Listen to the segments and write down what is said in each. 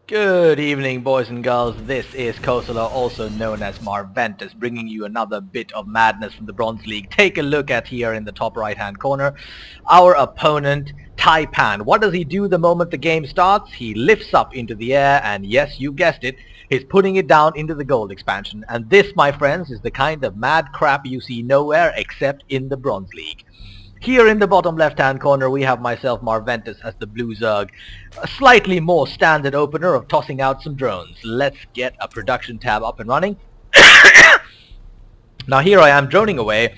Good evening, boys and girls. This is Kosala, also known as Marventus, bringing you another bit of madness from the Bronze League. Take a look at here in the top right-hand corner. Our opponent, Taipan. What does he do the moment the game starts? He lifts up into the air, and yes, you guessed it, he's putting it down into the gold expansion. And this, my friends, is the kind of mad crap you see nowhere except in the Bronze League. Here in the bottom left-hand corner, we have myself, Marventus, as the Blue Zerg. A slightly more standard opener of tossing out some drones. Let's get a production tab up and running. Now here I am droning away.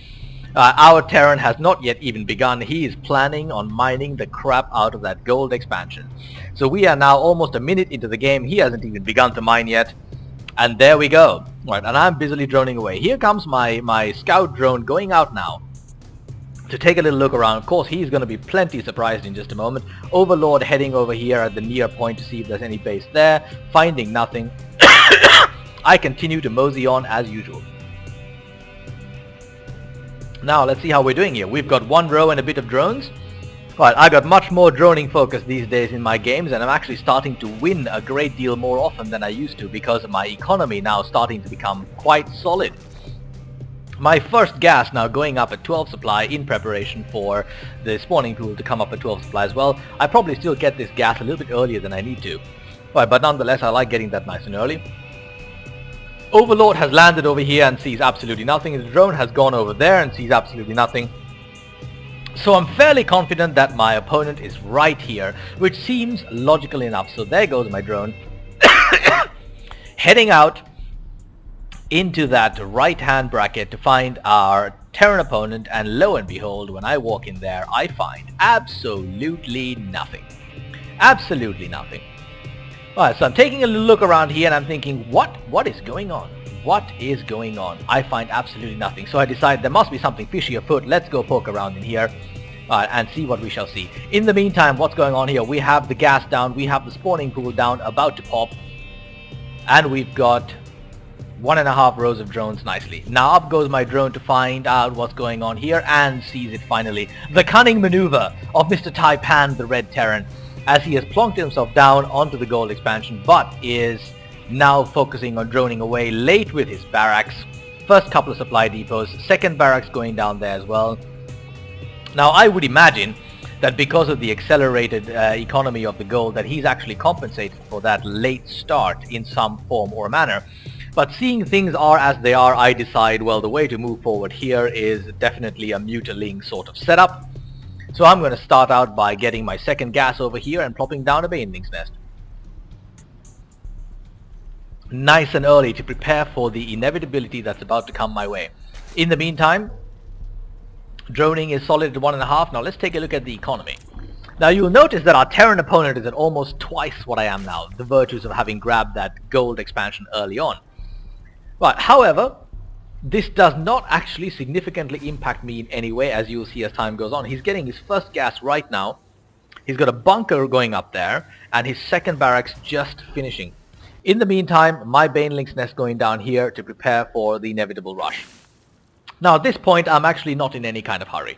Our Terran has not yet even begun. He is planning on mining the crap out of that gold expansion. So we are now almost a minute into the game. He hasn't even begun to mine yet. And there we go. Right, and I'm busily droning away. Here comes my scout drone going out now to take a little look around. Of course, he's going to be plenty surprised in just a moment. Overlord heading over here at the near point to see if there's any base there. Finding nothing. I continue to mosey on as usual. Now, let's see how we're doing here. We've got one row and a bit of drones. Right, I got much more droning focus these days in my games, and I'm actually starting to win a great deal more often than I used to because of my economy now starting to become quite solid. My first gas now going up at 12 supply in preparation for the spawning pool to come up at 12 supply as well. I probably still get this gas a little bit earlier than I need to. Right, but nonetheless I like getting that nice and early. Overlord has landed over here and sees absolutely nothing. The drone has gone over there and sees absolutely nothing. So I'm fairly confident that my opponent is right here, which seems logical enough. So there goes my drone. Heading out into that right-hand bracket to find our Terran opponent, and lo and behold, when I walk in there, I find absolutely nothing. Absolutely nothing. Alright, so I'm taking a little look around here and I'm thinking, what is going on? What is going on? I find absolutely nothing. So I decide there must be something fishy afoot. Let's go poke around in here and see what we shall see. In the meantime, what's going on here? We have the gas down, we have the spawning pool down, about to pop, and we've got 1.5 rows of drones nicely. Now up goes my drone to find out what's going on here and sees it finally. The cunning maneuver of Mr. Taipan, the Red Terran, as he has plonked himself down onto the gold expansion, but is now focusing on droning away late with his barracks. First couple of supply depots, second barracks going down there as well. Now I would imagine that because of the accelerated economy of the gold that he's actually compensated for that late start in some form or manner. But seeing things are as they are, I decide, well, the way to move forward here is definitely a mutaling sort of setup. So I'm going to start out by getting my second gas over here and plopping down a baneling's nest. Nice and early to prepare for the inevitability that's about to come my way. In the meantime, droning is solid at 1.5. Now let's take a look at the economy. Now you'll notice that our Terran opponent is at almost twice what I am now, the virtues of having grabbed that gold expansion early on. Right, however, this does not actually significantly impact me in any way, as you'll see as time goes on. He's getting his first gas right now. He's got a bunker going up there, and his second barracks just finishing. In the meantime, my baneling's nest going down here to prepare for the inevitable rush. Now at this point, I'm actually not in any kind of hurry.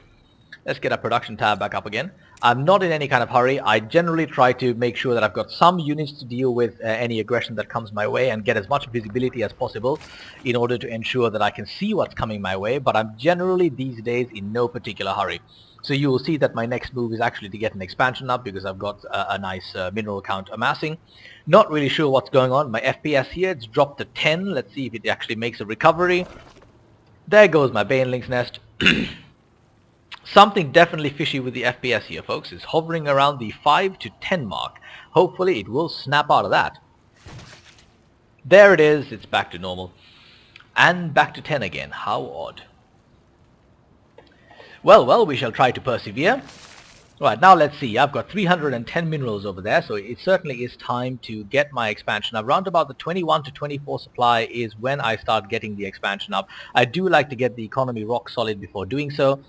Let's get our production tab back up again. I'm not in any kind of hurry. I generally try to make sure that I've got some units to deal with any aggression that comes my way and get as much visibility as possible in order to ensure that I can see what's coming my way, but I'm generally these days in no particular hurry. So you will see that my next move is actually to get an expansion up because I've got a nice mineral count amassing. Not really sure what's going on. My FPS here, it's dropped to 10. Let's see if it actually makes a recovery. There goes my baneling's nest. Something definitely fishy with the FPS here, folks. It's hovering around the 5 to 10 mark. Hopefully it will snap out of that. There it is. It's back to normal. And back to 10 again. How odd. Well, we shall try to persevere. Right, now let's see. I've got 310 minerals over there, so it certainly is time to get my expansion up. Around about the 21 to 24 supply is when I start getting the expansion up. I do like to get the economy rock solid before doing so.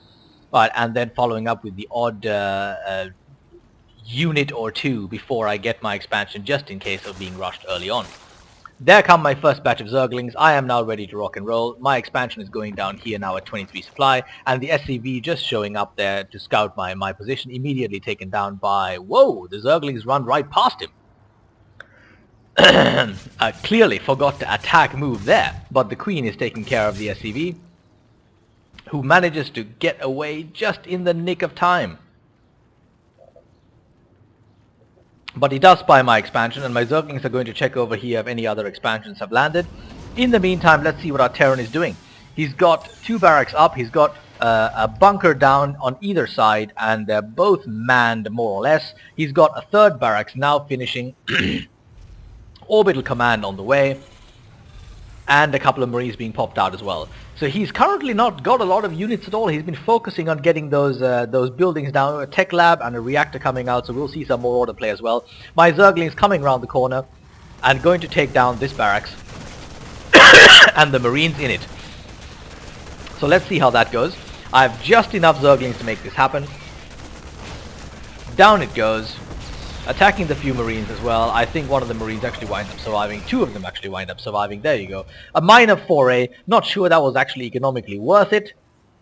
Right, and then following up with the odd unit or two before I get my expansion, just in case of being rushed early on. There come my first batch of Zerglings. I am now ready to rock and roll. My expansion is going down here now at 23 supply, and the SCV just showing up there to scout my position, immediately taken down by... Whoa! The Zerglings run right past him. clearly forgot to attack move there, but the Queen is taking care of the SCV, who manages to get away just in the nick of time. But he does spy my expansion, and my Zerglings are going to check over here if any other expansions have landed. In the meantime, let's see what our Terran is doing. He's got 2 barracks up, he's got a bunker down on either side, and they're both manned more or less. He's got a 3rd barracks now finishing, orbital command on the way, and a couple of Marines being popped out as well. So he's currently not got a lot of units at all. He's been focusing on getting those buildings down, a tech lab and a reactor coming out, so we'll see some more order play as well. My Zerglings coming around the corner and going to take down this barracks and the Marines in it. So let's see how that goes. I have just enough Zerglings to make this happen. Down it goes. Attacking the few Marines as well. I think one of the Marines actually winds up surviving. 2 of them actually wind up surviving. There you go. A minor foray. Not sure that was actually economically worth it.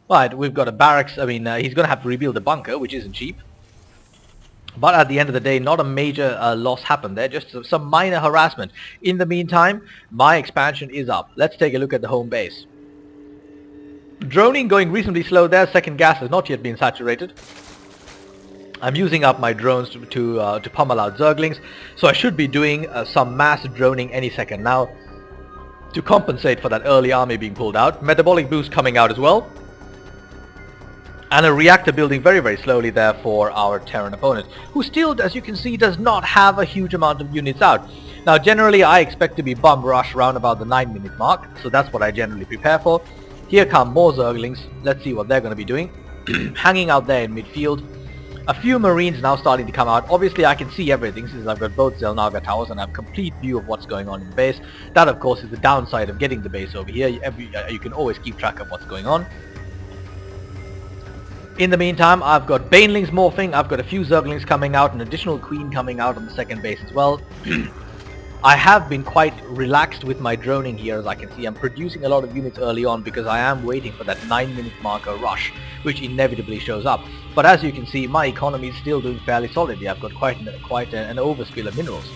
But we've got a barracks. I mean, he's going to have to rebuild the bunker, which isn't cheap. But at the end of the day, not a major loss happened there. Just some minor harassment. In the meantime, my expansion is up. Let's take a look at the home base. Droning going reasonably slow there. Second gas has not yet been saturated. I'm using up my drones to pummel out Zerglings, so I should be doing some mass droning any second now to compensate for that early army being pulled out. Metabolic boost coming out as well. And a reactor building very, very slowly there for our Terran opponent, who still, as you can see, does not have a huge amount of units out. Now, generally, I expect to be bomb rush around about the 9-minute mark, so that's what I generally prepare for. Here come more Zerglings. Let's see what they're going to be doing. Hanging out there in midfield. A few Marines now starting to come out. Obviously, I can see everything since I've got both Xel'Naga towers and I have a complete view of what's going on in the base. That, of course, is the downside of getting the base over here. You can always keep track of what's going on. In the meantime, I've got Banelings morphing. I've got a few Zerglings coming out, an additional Queen coming out on the second base as well. I have been quite relaxed with my droning here, as I can see. I'm producing a lot of units early on because I am waiting for that 9-minute marker rush, which inevitably shows up. But as you can see, my economy is still doing fairly solidly. I've got quite an overspill of minerals.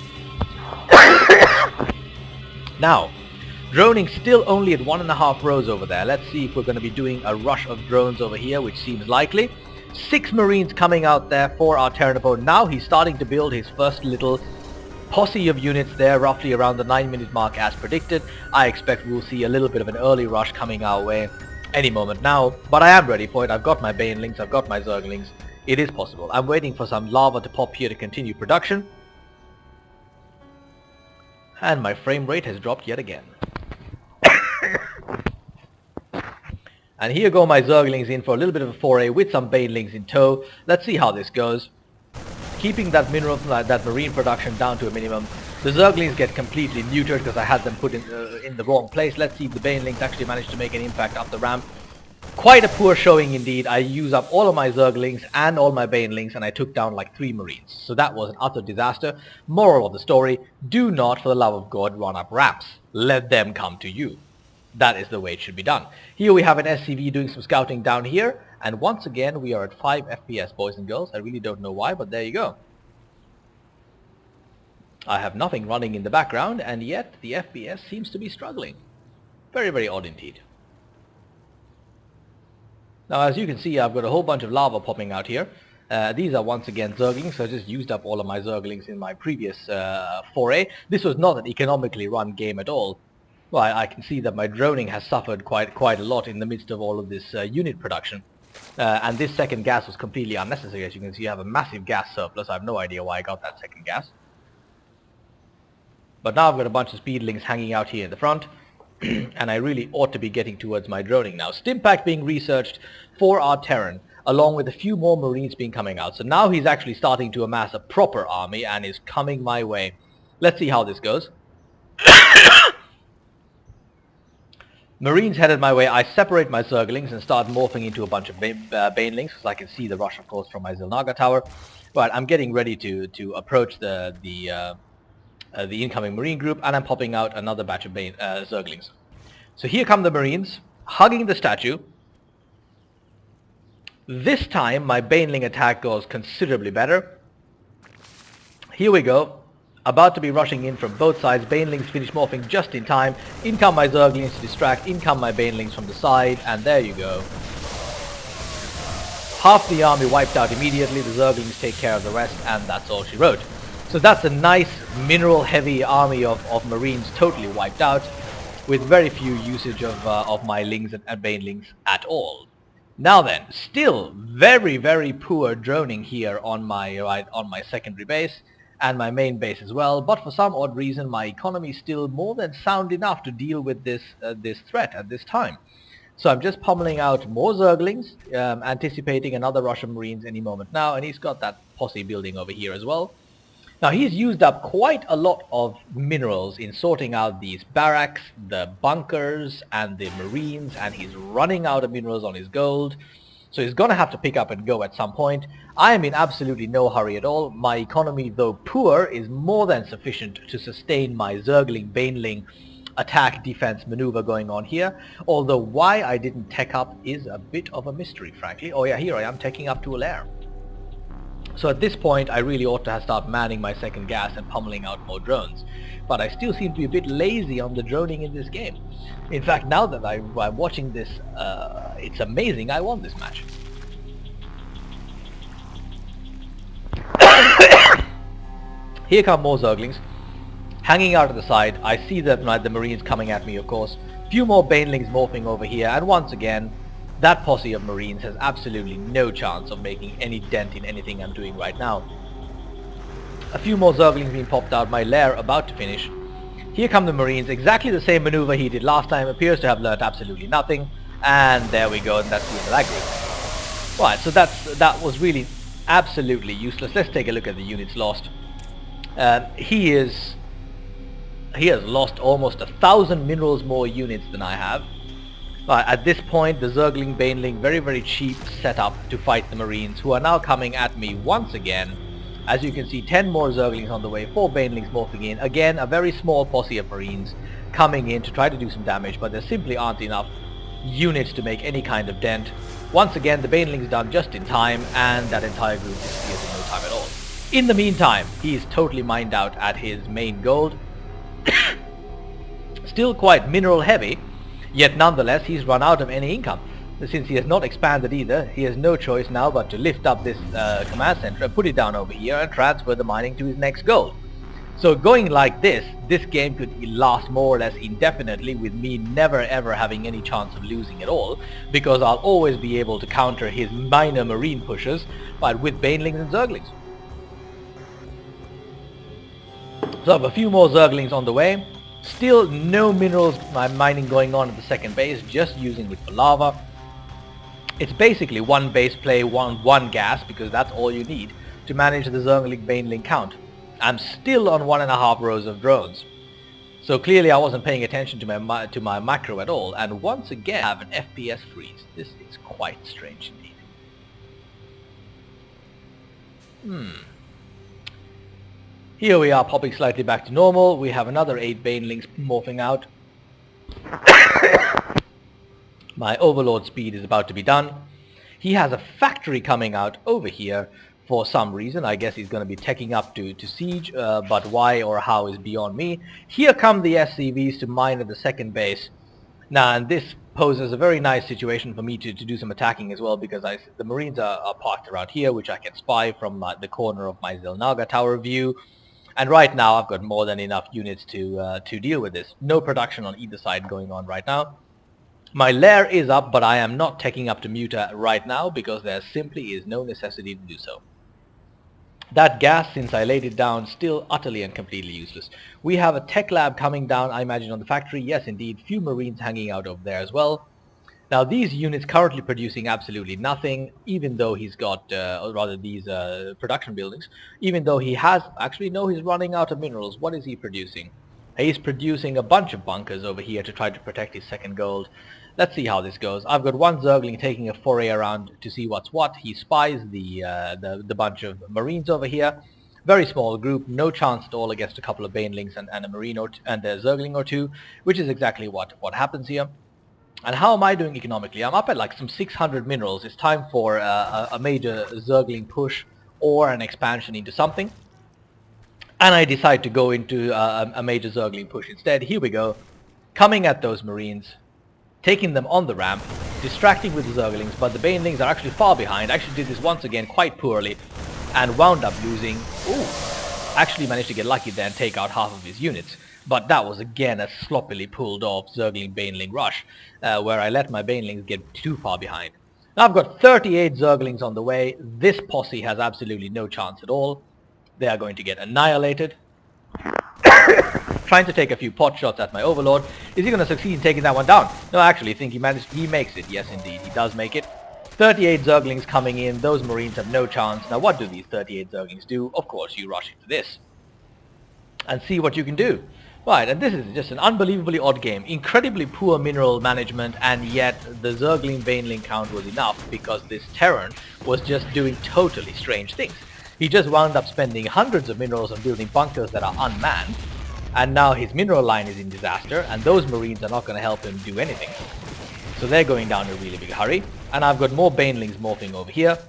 Now, droning still only at 1.5 rows over there. Let's see if we're going to be doing a rush of drones over here, which seems likely. 6 Marines coming out there for our Terran opponent. Now he's starting to build his first little posse of units there, roughly around the 9-minute mark as predicted. I expect we'll see a little bit of an early rush coming our way any moment now, but I am ready for it. I've got my Banelings, I've got my Zerglings. It is possible. I'm waiting for some lava to pop here to continue production. And my frame rate has dropped yet again. And here go my Zerglings in for a little bit of a foray with some Banelings in tow. Let's see how this goes. Keeping that that marine production down to a minimum. The Zerglings get completely neutered because I had them put in the wrong place. Let's see if the Banelings actually manage to make an impact up the ramp. Quite a poor showing indeed. I used up all of my Zerglings and all my Banelings, and I took down like 3 Marines. So that was an utter disaster. Moral of the story, do not, for the love of God, run up ramps. Let them come to you. That is the way it should be done. Here we have an SCV doing some scouting down here, and once again we are at 5 FPS, boys and girls. I really don't know why, but there you go. I have nothing running in the background, and yet the FPS seems to be struggling. Very, very odd indeed. Now, as you can see, I've got a whole bunch of lava popping out here. These are once again Zerglings, so I just used up all of my Zerglings in my previous foray. This was not an economically run game at all. Well, I can see that my droning has suffered quite a lot in the midst of all of this unit production. And this second gas was completely unnecessary. As you can see, I have a massive gas surplus. I have no idea why I got that second gas. But now I've got a bunch of speedlings hanging out here in the front. And I really ought to be getting towards my droning now. Stimpack being researched for our Terran, along with a few more Marines being coming out. So now he's actually starting to amass a proper army and is coming my way. Let's see how this goes. Marines headed my way. I separate my Zerglings and start morphing into a bunch of Banelings, because I can see the rush, of course, from my Xel'Naga tower. But I'm getting ready to approach the incoming Marine group, and I'm popping out another batch of Zerglings. So here come the Marines, hugging the statue. This time my Baneling attack goes considerably better. Here we go. About to be rushing in from both sides. Banelings finish morphing just in time. In come my Zerglings to distract. In come my Banelings from the side. And there you go. Half the army wiped out immediately. The Zerglings take care of the rest. And that's all she wrote. So that's a nice mineral heavy army of Marines totally wiped out. With very few usage of my Lings and Banelings at all. Now then, still very, very poor droning here on my secondary base and my main base as well, but for some odd reason my economy is still more than sound enough to deal with this threat at this time. So I'm just pummeling out more Zerglings, anticipating another rush of Marines any moment now, and he's got that posse building over here as well. Now he's used up quite a lot of minerals in sorting out these barracks, the bunkers, and the Marines, and he's running out of minerals on his gold. So he's going to have to pick up and go at some point. I am in absolutely no hurry at all. My economy, though poor, is more than sufficient to sustain my Zergling, Baneling attack defense maneuver going on here. Although why I didn't tech up is a bit of a mystery, frankly. Oh yeah, here I am teching up to a lair. So at this point I really ought to start manning my second gas and pummeling out more drones. But I still seem to be a bit lazy on the droning in this game. In fact, now that I'm watching this, it's amazing I won this match. Here come more Zerglings, hanging out at the side. I see the Marines coming at me, of course. Few more Banelings morphing over here, and once again, that posse of Marines has absolutely no chance of making any dent in anything I'm doing right now. A few more Zerglings being popped out, my lair about to finish. Here come the Marines, exactly the same maneuver he did last time, appears to have learnt absolutely nothing. And there we go, and that's the end of that group. Right, so that was really absolutely useless. Let's take a look at the units lost. He has lost almost 1,000 minerals more units than I have. At this point, the Zergling, Baneling, very, very cheap setup to fight the Marines, who are now coming at me once again. As you can see, 10 more Zerglings on the way, 4 Banelings morphing in. Again, a very small posse of Marines coming in to try to do some damage, but there simply aren't enough units to make any kind of dent. Once again, the Baneling's done just in time, and that entire group disappears in no time at all. In the meantime, he's totally mined out at his main gold. Still quite mineral heavy. Yet nonetheless, he's run out of any income. Since he has not expanded either, he has no choice now but to lift up this command center and put it down over here and transfer the mining to his next goal. So going like this game could last more or less indefinitely, with me never ever having any chance of losing at all, because I'll always be able to counter his minor Marine pushes, but with Banelings and Zerglings. So I have a few more Zerglings on the way. Still no minerals mining going on at the second base, just using it for lava. It's basically one base play, one gas, because that's all you need to manage the Zergling Baneling count. I'm still on 1.5 rows of drones. So clearly I wasn't paying attention to my macro at all, and once again I have an FPS freeze. This is quite strange indeed. Here we are popping slightly back to normal. We have another 8 Banelings morphing out. My Overlord speed is about to be done. He has a factory coming out over here for some reason. I guess he's going to be teching up to siege, but why or how is beyond me. Here come the SCVs to mine at the second base. Now, and this poses a very nice situation for me to do some attacking as well, because the Marines are parked around here, which I can spy from the corner of my Zelnaga tower view. And right now I've got more than enough units to deal with this. No production on either side going on right now. My lair is up, but I am not taking up to Muta right now because there simply is no necessity to do so. That gas, since I laid it down, still utterly and completely useless. We have a tech lab coming down, I imagine, on the factory. Yes, indeed. Few Marines hanging out over there as well. Now, these units currently producing absolutely nothing, even though he's got, or rather these production buildings, even though he has, actually no, he's running out of minerals. What is he producing? He's producing a bunch of bunkers over here to try to protect his second gold. Let's see how this goes. I've got one Zergling taking a foray around to see what's what. He spies the bunch of Marines over here. Very small group, no chance at all against a couple of Banelings and a Marine and a Zergling or two, which is exactly what happens here. And how am I doing economically? I'm up at like some 600 minerals. It's time for a major Zergling push or an expansion into something. And I decide to go into a major Zergling push instead. Here we go. Coming at those Marines, taking them on the ramp, distracting with the Zerglings, but the Banelings are actually far behind. I actually did this once again quite poorly and wound up losing. Ooh, actually managed to get lucky there and take out half of his units. But that was again a sloppily pulled off Zergling-Baneling rush, where I let my Banelings get too far behind. Now I've got 38 Zerglings on the way. This posse has absolutely no chance at all. They are going to get annihilated. Trying to take a few pot shots at my overlord. Is he going to succeed in taking that one down? No, I actually think he makes it. Yes, indeed, he does make it. 38 Zerglings coming in. Those Marines have no chance. Now, what do these 38 Zerglings do? Of course, you rush into this and see what you can do. Right, and this is just an unbelievably odd game. Incredibly poor mineral management, and yet the Zergling Baneling count was enough because this Terran was just doing totally strange things. He just wound up spending hundreds of minerals on building bunkers that are unmanned, and now his mineral line is in disaster, and those Marines are not going to help him do anything. So they're going down in a really big hurry, and I've got more Banelings morphing over here.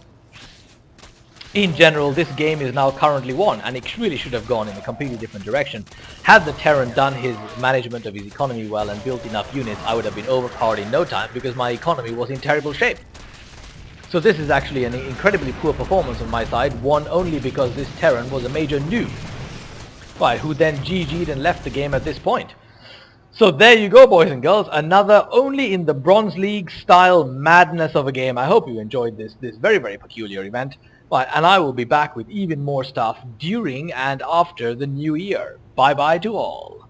In general, this game is now currently won, and it really should have gone in a completely different direction. Had the Terran done his management of his economy well and built enough units, I would have been overpowered in no time because my economy was in terrible shape. So this is actually an incredibly poor performance on my side, won only because this Terran was a major noob. Right, who then GG'd and left the game at this point. So there you go, boys and girls, another only in the Bronze League style madness of a game. I hope you enjoyed this very, very peculiar event. Right, and I will be back with even more stuff during and after the new year. Bye bye to all.